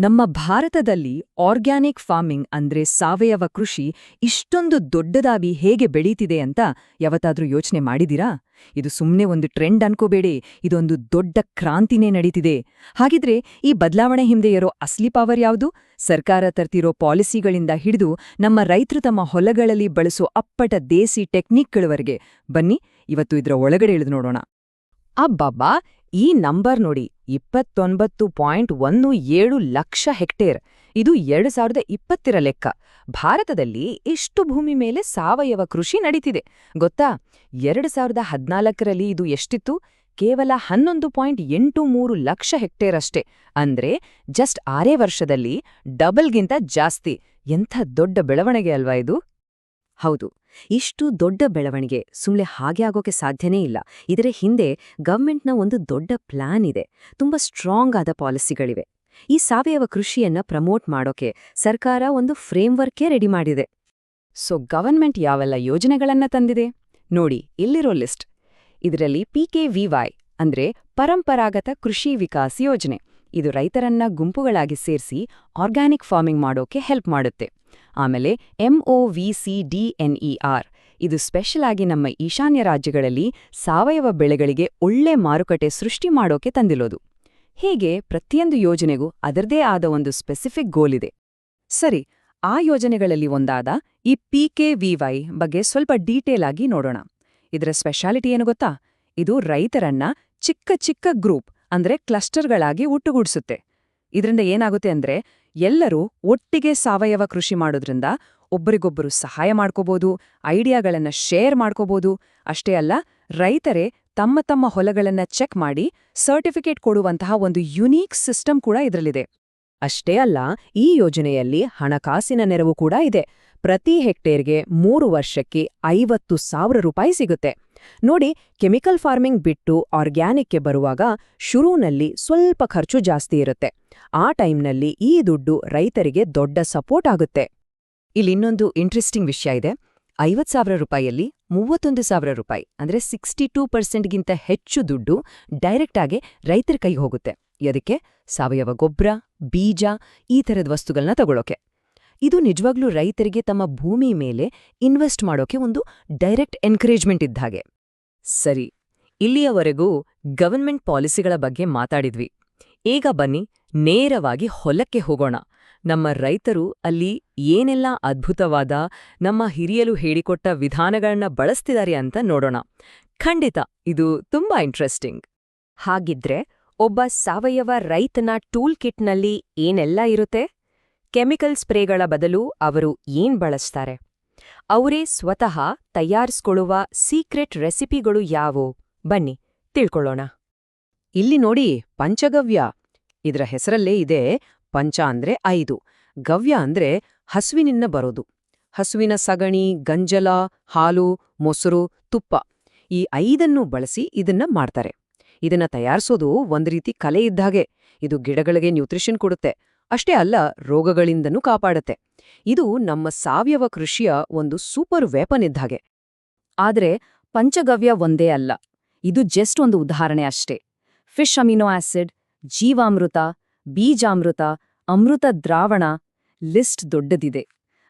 ನಮ್ಮ ಭಾರತದಲ್ಲಿ organic farming ಅಂದ್ರೆ ಸಾವಯವ ಕೃಷಿ ಇಷ್ಟೊಂದು ದೊಡ್ಡದಾಗಿ ಹೇಗೆ ಬೆಳೀತಿದೆ ಅಂತ ಯಾವತ್ತಾದ್ರೂ ಯೋಚನೆ ಮಾಡಿದಿರಾ? ಇದು ಸುಮ್ನೆ ಒಂದು ಟ್ರೆಂಡ್ ಅನ್ಕೋಬೇಡಿ, ಇದೊಂದು ದೊಡ್ಡ ಕ್ರಾಂತಿನೇ ನಡೀತಿದೆ. ಹಾಗಿದ್ರೆ ಈ ಬದಲಾವಣೆ ಹಿಂದೆ ಇರೋ ಅಸ್ಲಿ ಪವರ್ ಯಾವುದು? ಸರ್ಕಾರ ತರ್ತಿರೋ ಪಾಲಿಸಿಗಳಿಂದ ಹಿಡಿದು ನಮ್ಮ ರೈತರು ತಮ್ಮ ಹೊಲಗಳಲ್ಲಿ ಬಳಸೋ ಅಪ್ಪಟ ದೇಸಿ ಟೆಕ್ನಿಕ್ಗಳವರೆಗೆ ಬನ್ನಿ ಇವತ್ತು ಇದರ ಒಳಗಡೆ ಇಳಿದು ನೋಡೋಣ. ಅಬ್ಬಬ್ಬಾ, ಈ ನಂಬರ್ ನೋಡಿ, 29.17 ಲಕ್ಷ ಹೆಕ್ಟೇರ್. ಇದು 2020ರ ಲೆಕ್ಕ. ಭಾರತದಲ್ಲಿ ಇಷ್ಟು ಭೂಮಿ ಮೇಲೆ ಸಾವಯವ ಕೃಷಿ ನಡೀತಿದೆ ಗೊತ್ತಾ? 2014ರಲ್ಲಿ ಇದು ಎಷ್ಟಿತ್ತು? ಕೇವಲ 11.83 ಲಕ್ಷ ಹೆಕ್ಟೇರ್ ಅಷ್ಟೇ. ಅಂದ್ರೆ ಜಸ್ಟ್ 6 ವರ್ಷದಲ್ಲಿ ಡಬಲ್ಗಿಂತ ಜಾಸ್ತಿ. ಎಂಥ ದೊಡ್ಡ ಬೆಳವಣಿಗೆ ಅಲ್ವಾ ಇದು? ಹೌದು, ಇಷ್ಟು ದೊಡ್ಡ ಬೆಳವಣಿಗೆ ಸುಮ್ನೆ ಹಾಗೆ ಆಗೋಕೆ ಸಾಧ್ಯನೇ ಇಲ್ಲ. ಇದರ ಹಿಂದೆ ಗವರ್ಮೆಂಟ್ನ ಒಂದು ದೊಡ್ಡ ಪ್ಲಾನ್ ಇದೆ. ತುಂಬಾ ಸ್ಟ್ರಾಂಗ್ ಆದ ಪಾಲಿಸಿಗಳಿವೆ. ಈ ಸಾವಯವ ಕೃಷಿಯನ್ನ ಪ್ರಮೋಟ್ ಮಾಡೋಕೆ ಸರ್ಕಾರ ಒಂದು ಫ್ರೇಮ್ವರ್ಕೇ ರೆಡಿ ಮಾಡಿದೆ. ಸೊ ಗವರ್ಮೆಂಟ್ ಯಾವೆಲ್ಲ ಯೋಜನೆಗಳನ್ನ ತಂದಿದೆ ನೋಡಿ, ಇಲ್ಲಿರೋ ಲಿಸ್ಟ್. ಇದರಲ್ಲಿ PKVY ಅಂದ್ರೆ ಪರಂಪರಾಗತ ಕೃಷಿ ವಿಕಾಸ್ ಯೋಜನೆ. ಇದು ರೈತರನ್ನ ಗುಂಪುಗಳಾಗಿ ಸೇರಿಸಿ ಆರ್ಗ್ಯಾನಿಕ್ ಫಾರ್ಮಿಂಗ್ ಮಾಡೋಕೆ ಹೆಲ್ಪ್ ಮಾಡುತ್ತೆ. ಆಮೇಲೆ MOVCDNER, ಇದು ಸ್ಪೆಷಲ್ ಆಗಿ ನಮ್ಮ ಈಶಾನ್ಯ ರಾಜ್ಯಗಳಲ್ಲಿ ಸಾವಯವ ಬೆಳೆಗಳಿಗೆ ಒಳ್ಳೆ ಮಾರುಕಟ್ಟೆ ಸೃಷ್ಟಿ ಮಾಡೋಕೆ ತಂದಿರೋದು. ಹೀಗೆ ಪ್ರತಿಯೊಂದು ಯೋಜನೆಗೂ ಅದರದೇ ಆದ ಒಂದು ಸ್ಪೆಸಿಫಿಕ್ ಗೋಲ್ ಇದೆ. ಸರಿ, ಆ ಯೋಜನೆಗಳಲ್ಲಿ ಒಂದಾದ ಈ PKVY ಬಗ್ಗೆ ಸ್ವಲ್ಪ ಡೀಟೇಲ್ ಆಗಿ ನೋಡೋಣ. ಇದರ ಸ್ಪೆಷಾಲಿಟಿ ಏನು ಗೊತ್ತಾ? ಇದು ರೈತರನ್ನ ಚಿಕ್ಕ ಚಿಕ್ಕ ಗ್ರೂಪ್ ಅಂದ್ರೆ ಕ್ಲಸ್ಟರ್ಗಳಾಗಿ ಒಟ್ಟುಗೂಡಿಸುತ್ತೆ. ಇದರಿಂದ ಏನಾಗುತ್ತೆ ಅಂದ್ರೆ ಎಲ್ಲರೂ ಒಟ್ಟಿಗೆ ಸಾವಯವ ಕೃಷಿ ಮಾಡೋದ್ರಿಂದ ಒಬ್ಬರಿಗೊಬ್ಬರು ಸಹಾಯ ಮಾಡ್ಕೋಬೋದು, ಐಡಿಯಾಗಳನ್ನ ಶೇರ್ ಮಾಡ್ಕೋಬೋದು. ಅಷ್ಟೇ ಅಲ್ಲ, ರೈತರೇ ತಮ್ಮ ತಮ್ಮ ಹೊಲಗಳನ್ನ ಚೆಕ್ ಮಾಡಿ ಸರ್ಟಿಫಿಕೇಟ್ ಕೊಡುವಂತಹ ಒಂದು ಯುನೀಕ್ ಸಿಸ್ಟಮ್ ಕೂಡ ಇದರಲ್ಲಿದೆ. ಅಷ್ಟೇ ಅಲ್ಲ, ಈ ಯೋಜನೆಯಲ್ಲಿ ಹಣಕಾಸಿನ ನೆರವು ಕೂಡ ಇದೆ. ಪ್ರತಿ ಹೆಕ್ಟೇರ್ಗೆ 3 ವರ್ಷಕ್ಕೆ 50,000 ರೂಪಾಯಿ ಸಿಗುತ್ತೆ. ನೋಡಿ, ಕೆಮಿಕಲ್ ಫಾರ್ಮಿಂಗ್ ಬಿಟ್ಟು ಆರ್ಗ್ಯಾನಿಕ್ಗೆ ಬರುವಾಗ ಶುರೂನಲ್ಲಿ ಸ್ವಲ್ಪ ಖರ್ಚು ಜಾಸ್ತಿ ಇರುತ್ತೆ. ಆ ಟೈಮ್ನಲ್ಲಿ ಈ ದುಡ್ಡು ರೈತರಿಗೆ ದೊಡ್ಡ ಸಪೋರ್ಟ್ ಆಗುತ್ತೆ. ಇಲ್ಲಿನ್ನೊಂದು ಇಂಟ್ರೆಸ್ಟಿಂಗ್ ವಿಷಯ ಇದೆ. 50,000 ರೂಪಾಯಿಯಲ್ಲಿ 31,000 ರೂಪಾಯಿ ಅಂದ್ರೆ 62%ಗಿಂತ ಹೆಚ್ಚು ದುಡ್ಡು ಡೈರೆಕ್ಟ್ ಆಗಿ ರೈತರ ಕೈಗೆ ಹೋಗುತ್ತೆ. ಅದಕ್ಕೆ ಸಾವಯವ ಗೊಬ್ಬರ, ಬೀಜ, ಈ ಥರದ ವಸ್ತುಗಳನ್ನ ತಗೊಳ್ಳೋಕೆ. ಇದು ನಿಜವಾಗ್ಲೂ ರೈತರಿಗೆ ತಮ್ಮ ಭೂಮಿ ಮೇಲೆ ಇನ್ವೆಸ್ಟ್ ಮಾಡೋಕೆ ಒಂದು ಡೈರೆಕ್ಟ್ ಎನ್ಕರೇಜ್ಮೆಂಟ್ ಇದ್ದಾಗೆ. ಸರಿ, ಇಲ್ಲಿಯವರೆಗೂ ಗವರ್ಮೆಂಟ್ ಪಾಲಿಸಿಗಳ ಬಗ್ಗೆ ಮಾತಾಡಿದ್ವಿ. ಈಗ ಬನ್ನಿ ನೇರವಾಗಿ ಹೊಲಕ್ಕೆ ಹೋಗೋಣ. ನಮ್ಮ ರೈತರು ಅಲ್ಲಿ ಏನೆಲ್ಲ ಅದ್ಭುತವಾದ ನಮ್ಮ ಹಿರಿಯರು ಹೇಳಿಕೊಟ್ಟ ವಿಧಾನಗಳನ್ನ ಬಳಸ್ತಿದ್ದಾರೆ ಅಂತ ನೋಡೋಣ. ಖಂಡಿತ ಇದು ತುಂಬಾ ಇಂಟ್ರೆಸ್ಟಿಂಗ್. ಹಾಗಿದ್ರೆ ಒಬ್ಬ ಸಾವಯವ ರೈತನ ಟೂಲ್ ಕಿಟ್ನಲ್ಲಿ ಏನೆಲ್ಲ ಇರುತ್ತೆ? ಕೆಮಿಕಲ್ ಸ್ಪ್ರೇಗಳ ಬದಲು ಅವರು ಏನ್ ಬಳಸ್ತಾರೆ? ಅವರೇ ಸ್ವತಃ ತಯಾರಿಸ್ಕೊಳ್ಳುವ ಸೀಕ್ರೆಟ್ ರೆಸಿಪಿಗಳು ಯಾವು? ಬನ್ನಿ ತಿಳ್ಕೊಳ್ಳೋಣ. ಇಲ್ಲಿ ನೋಡಿ, ಪಂಚಗವ್ಯ. ಇದರ ಹೆಸರಲ್ಲೇ ಇದೆ. ಪಂಚ ಅಂದ್ರೆ 5, ಗವ್ಯ ಅಂದ್ರೆ ಹಸುವಿನಿಂದ ಬರೋದು. ಹಸುವಿನ ಸಗಣಿ, ಗಂಜಲ, ಹಾಲು, ಮೊಸರು, ತುಪ್ಪ, ಈ 5 ಬಳಸಿ ಇದನ್ನ ಮಾಡ್ತಾರೆ. ಇದನ್ನ ತಯಾರಿಸೋದು ಒಂದ್ ರೀತಿ ಕಲೆ ಇದ್ದಾಗೆ. ಇದು ಗಿಡಗಳಿಗೆ ನ್ಯೂಟ್ರಿಷನ್ ಕೊಡುತ್ತೆ. ಅಷ್ಟೇ ಅಲ್ಲ, ರೋಗಗಳಿಂದನೂ ಕಾಪಾಡುತ್ತೆ. ಇದು ನಮ್ಮ ಸಾವಯವ ಕೃಷಿಯ ಒಂದು ಸೂಪರ್ ವೆಪನ್ ಇದ್ದಾಗೆ. ಆದ್ರೆ ಪಂಚಗವ್ಯ ಒಂದೇ ಅಲ್ಲ. ಇದು ಜಸ್ಟ್ ಒಂದು ಉದಾಹರಣೆ ಅಷ್ಟೇ. ಫಿಶ್ ಅಮಿನೋ ಆಸಿಡ್, ಜೀವಾಮೃತ, ಬೀಜಾಮೃತ, ಅಮೃತ ದ್ರಾವಣ, ಲಿಸ್ಟ್ ದೊಡ್ಡದಿದೆ.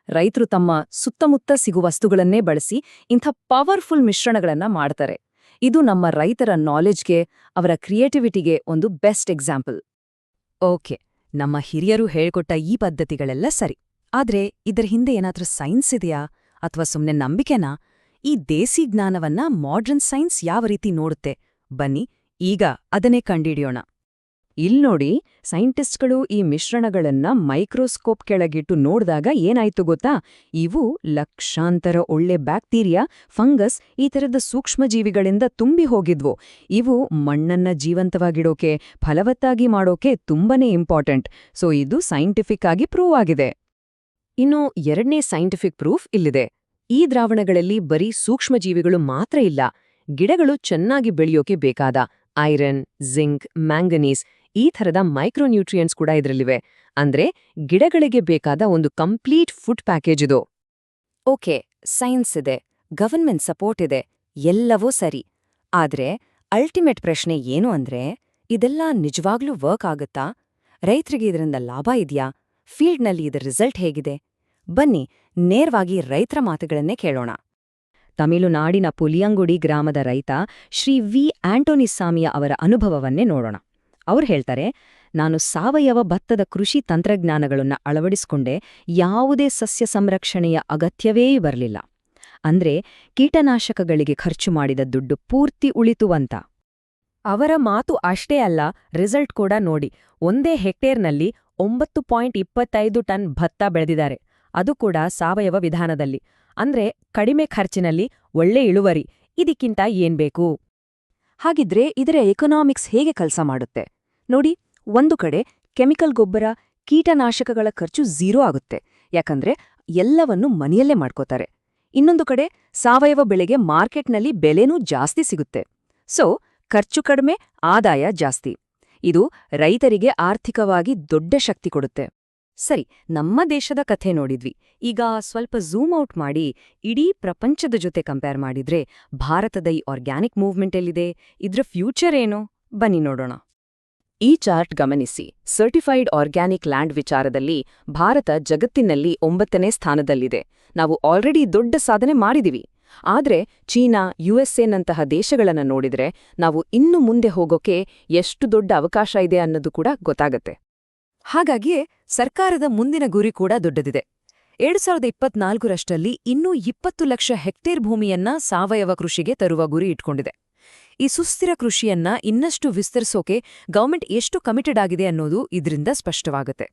ರೈತರು ತಮ್ಮ ಸುತ್ತಮುತ್ತ ಸಿಗುವ ವಸ್ತುಗಳನ್ನೇ ಬಳಸಿ ಇಂಥ ಪವರ್ಫುಲ್ ಮಿಶ್ರಣಗಳನ್ನ ಮಾಡ್ತಾರೆ. ಇದು ನಮ್ಮ ರೈತರ ನಾಲೆಜ್ಗೆ, ಅವರ ಕ್ರಿಯೇಟಿವಿಟಿಗೆ ಒಂದು ಬೆಸ್ಟ್ ಎಕ್ಸಾಂಪಲ್. ಓಕೆ, ನಮ್ಮ ಹಿರಿಯರು ಹೇಳ್ಕೊಟ್ಟ ಈ ಪದ್ಧತಿಗಳೆಲ್ಲ ಸರಿ. ಆದ್ರೆ ಇದರ ಹಿಂದೆ ಏನಾದ್ರೂ ಸೈನ್ಸ್ ಇದೆಯಾ ಅಥವಾ ಸುಮ್ನೆ ನಂಬಿಕೆನಾ? ಈ ದೇಸಿ ಜ್ಞಾನವನ್ನ ಮಾಡ್ರನ್ ಸೈನ್ಸ್ ಯಾವ ರೀತಿ ನೋಡುತ್ತೆ? ಬನ್ನಿ ಈಗ ಅದನ್ನೇ ಕಂಡಿಡಿಯೋಣ. ಇಲ್ನೋಡಿ, ಸೈಂಟಿಸ್ಟ್ಗಳು ಈ ಮಿಶ್ರಣಗಳನ್ನ ಮೈಕ್ರೋಸ್ಕೋಪ್ ಕೆಳಗಿಟ್ಟು ನೋಡ್ದಾಗ ಏನಾಯ್ತು ಗೊತ್ತಾ? ಇವು ಲಕ್ಷಾಂತರ ಒಳ್ಳೆ ಬ್ಯಾಕ್ಟೀರಿಯಾ, ಫಂಗಸ್, ಈ ಥರದ ಸೂಕ್ಷ್ಮಜೀವಿಗಳಿಂದ ತುಂಬಿ ಹೋಗಿದ್ವು. ಇವು ಮಣ್ಣನ್ನ ಜೀವಂತವಾಗಿಡೋಕೆ, ಫಲವತ್ತಾಗಿ ಮಾಡೋಕೆ ತುಂಬಾನೇ ಇಂಪಾರ್ಟೆಂಟ್. ಸೊ ಇದು ಸೈಂಟಿಫಿಕ್ ಆಗಿ ಪ್ರೂವ್ ಆಗಿದೆ. ಇನ್ನು 2ನೇ ಸೈಂಟಿಫಿಕ್ ಪ್ರೂಫ್ ಇಲ್ಲಿದೆ. ಈ ದ್ರಾವಣಗಳಲ್ಲಿ ಬರೀ ಸೂಕ್ಷ್ಮಜೀವಿಗಳು ಮಾತ್ರ ಇಲ್ಲ. ಗಿಡಗಳು ಚೆನ್ನಾಗಿ ಬೆಳೆಯೋಕೆ ಬೇಕಾದ ಐರನ್, ಜಿಂಕ್, ಮ್ಯಾಂಗನೀಸ್, ಈ ಥರದ ಮೈಕ್ರೋನ್ಯೂಟ್ರಿಯೆಂಟ್ಸ್ ಕೂಡ ಇದರಲ್ಲಿವೆ. ಅಂದ್ರೆ ಗಿಡಗಳಿಗೆ ಬೇಕಾದ ಒಂದು ಕಂಪ್ಲೀಟ್ ಫುಡ್ ಪ್ಯಾಕೇಜ್ ಇದು. ಓಕೆ, ಸೈನ್ಸ್ ಇದೆ, ಗವರ್ಮೆಂಟ್ ಸಪೋರ್ಟ್ ಇದೆ, ಎಲ್ಲವೂ ಸರಿ. ಆದ್ರೆ ಅಲ್ಟಿಮೇಟ್ ಪ್ರಶ್ನೆ ಏನು ಅಂದ್ರೆ, ಇದೆಲ್ಲ ನಿಜವಾಗ್ಲೂ ವರ್ಕ್ ಆಗುತ್ತಾ? ರೈತರಿಗೆ ಇದರಿಂದ ಲಾಭ ಇದೆಯಾ? ಫೀಲ್ಡ್ನಲ್ಲಿ ಇದರ ರಿಸಲ್ಟ್ ಹೇಗಿದೆ? ಬನ್ನಿ, ನೇರವಾಗಿ ರೈತರ ಮಾತುಗಳನ್ನೇ ಕೇಳೋಣ. ತಮಿಳುನಾಡಿನ ಪುಲಿಯಂಗುಡಿ ಗ್ರಾಮದ ರೈತ ಶ್ರೀ ವಿ ಆಂಟೋನಿಸ್ಸಾಮಿಯ ಅವರ ಅನುಭವವನ್ನೇ ನೋಡೋಣ. ಅವ್ರು ಹೇಳ್ತಾರೆ, ನಾನು ಸಾವಯವ ಭತ್ತದ ಕೃಷಿ ತಂತ್ರಜ್ಞಾನಗಳನ್ನು ಅಳವಡಿಸಿಕೊಂಡೆ, ಯಾವುದೇ ಸಸ್ಯ ಸಂರಕ್ಷಣೆಯ ಅಗತ್ಯವೇ ಬರಲಿಲ್ಲ. ಅಂದ್ರೆ ಕೀಟನಾಶಕಗಳಿಗೆ ಖರ್ಚು ಮಾಡಿದ ದುಡ್ಡು ಪೂರ್ತಿ ಉಳಿತುವಂತ. ಅವರ ಮಾತು ಅಷ್ಟೇ ಅಲ್ಲ, ರಿಸಲ್ಟ್ ಕೂಡ ನೋಡಿ. ಒಂದೇ ಹೆಕ್ಟೇರ್ನಲ್ಲಿ 9.25 ಟನ್ ಭತ್ತ ಬೆಳೆದಿದ್ದಾರೆ, ಅದು ಕೂಡ ಸಾವಯವ ವಿಧಾನದಲ್ಲಿ. ಅಂದ್ರೆ ಕಡಿಮೆ ಖರ್ಚಿನಲ್ಲಿ ಒಳ್ಳೆ ಇಳುವರಿ. ಇದಕ್ಕಿಂತ ಏನ್ಬೇಕು? ಹಾಗಿದ್ರೆ ಇದರ ಎಕನಾಮಿಕ್ಸ್ ಹೇಗೆ ಕೆಲಸ ಮಾಡುತ್ತೆ ನೋಡಿ. ಒಂದು ಕಡೆ ಕೆಮಿಕಲ್ ಗೊಬ್ಬರ, ಕೀಟನಾಶಕಗಳ ಖರ್ಚು ಝೀರೋ ಆಗುತ್ತೆ, ಯಾಕಂದ್ರೆ ಎಲ್ಲವನ್ನೂ ಮನೆಯಲ್ಲೇ ಮಾಡ್ಕೋತಾರೆ. ಇನ್ನೊಂದು ಕಡೆ ಸಾವಯವ ಬೆಳೆಗೆ ಮಾರ್ಕೆಟ್ನಲ್ಲಿ ಬೆಲೆನೂ ಜಾಸ್ತಿ ಸಿಗುತ್ತೆ. ಸೊ ಖರ್ಚು ಕಡಿಮೆ, ಆದಾಯ ಜಾಸ್ತಿ. ಇದು ರೈತರಿಗೆ ಆರ್ಥಿಕವಾಗಿ ದೊಡ್ಡ ಶಕ್ತಿ ಕೊಡುತ್ತೆ. ಸರಿ, ನಮ್ಮ ದೇಶದ ಕಥೆ ನೋಡಿದ್ವಿ. ಈಗ ಸ್ವಲ್ಪ ಝೂಮ್ ಔಟ್ ಮಾಡಿ ಇಡೀ ಪ್ರಪಂಚದ ಜೊತೆ ಕಂಪೇರ್ ಮಾಡಿದ್ರೆ ಭಾರತದ ಈ ಆರ್ಗ್ಯಾನಿಕ್ ಮೂವ್ಮೆಂಟ್ ಎಲ್ಲಿದೆ? ಇದ್ರ ಫ್ಯೂಚರ್ ಏನು? ಬನ್ನಿ ನೋಡೋಣ. ಈ ಚಾರ್ಟ್ ಗಮನಿಸಿ. ಸರ್ಟಿಫೈಡ್ ಆರ್ಗ್ಯಾನಿಕ್ ಲ್ಯಾಂಡ್ ವಿಚಾರದಲ್ಲಿ ಭಾರತ ಜಗತ್ತಿನಲ್ಲಿ 9ನೇ ಸ್ಥಾನದಲ್ಲಿದೆ. ನಾವು ಆಲ್ರೆಡಿ ದೊಡ್ಡ ಸಾಧನೆ ಮಾಡಿದಿವಿ. ಆದ್ರೆ ಚೀನಾ, ಯುಎಸ್ಎನಂತಹ ದೇಶಗಳನ್ನ ನೋಡಿದ್ರೆ ನಾವು ಇನ್ನು ಮುಂದೆ ಹೋಗೋಕೆ ಎಷ್ಟು ದೊಡ್ಡ ಅವಕಾಶ ಇದೆ ಅನ್ನೋದು ಕೂಡ ಗೊತ್ತಾಗತ್ತೆ. ಹಾಗಾಗಿಯೇ ಸರ್ಕಾರದ ಮುಂದಿನ ಗುರಿ ಕೂಡ ದೊಡ್ಡದಿದೆ. 2024ರಷ್ಟರಲ್ಲಿ ಇನ್ನೂ 20 ಲಕ್ಷ ಹೆಕ್ಟೇರ್ ಭೂಮಿಯನ್ನ ಸಾವಯವ ಕೃಷಿಗೆ ತರುವ ಗುರಿ ಇಟ್ಕೊಂಡಿದೆ. ಈ ಸುಸ್ಥಿರ ಕೃಷಿಯನ್ನ ಇನ್ನಷ್ಟು ವಿಸ್ತರಿಸೋಕೆ ಗವರ್ಮೆಂಟ್ ಎಷ್ಟು ಕಮಿಟೆಡ್ ಆಗಿದೆ ಅನ್ನೋದು ಇದರಿಂದ ಸ್ಪಷ್ಟವಾಗುತ್ತೆ.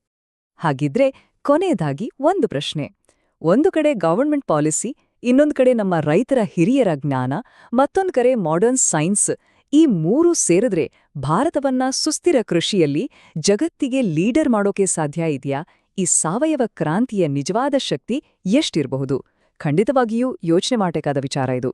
ಹಾಗಿದ್ರೆ ಕೊನೆಯದಾಗಿ ಒಂದು ಪ್ರಶ್ನೆ. ಒಂದು ಕಡೆ ಗವರ್ಮೆಂಟ್ ಪಾಲಿಸಿ, ಇನ್ನೊಂದು ಕಡೆ ನಮ್ಮ ರೈತರ ಹಿರಿಯರ ಜ್ಞಾನ, ಮತ್ತೊಂದು ಕಡೆ ಮಾಡರ್ನ್ ಸೈನ್ಸ್. ಈ ಮೂರೂ ಸೇರಿದ್ರೆ ಭಾರತವನ್ನ ಸುಸ್ಥಿರ ಕೃಷಿಯಲ್ಲಿ ಜಗತ್ತಿಗೆ ಲೀಡರ್ ಮಾಡೋಕೆ ಸಾಧ್ಯ ಇದೆಯಾ? ಈ ಸಾವಯವ ಕ್ರಾಂತಿಯ ನಿಜವಾದ ಶಕ್ತಿ ಎಷ್ಟಿರಬಹುದು? ಖಂಡಿತವಾಗಿಯೂ ಯೋಚನೆ ಮಾಡಬೇಕಾದ ವಿಚಾರ ಇದು.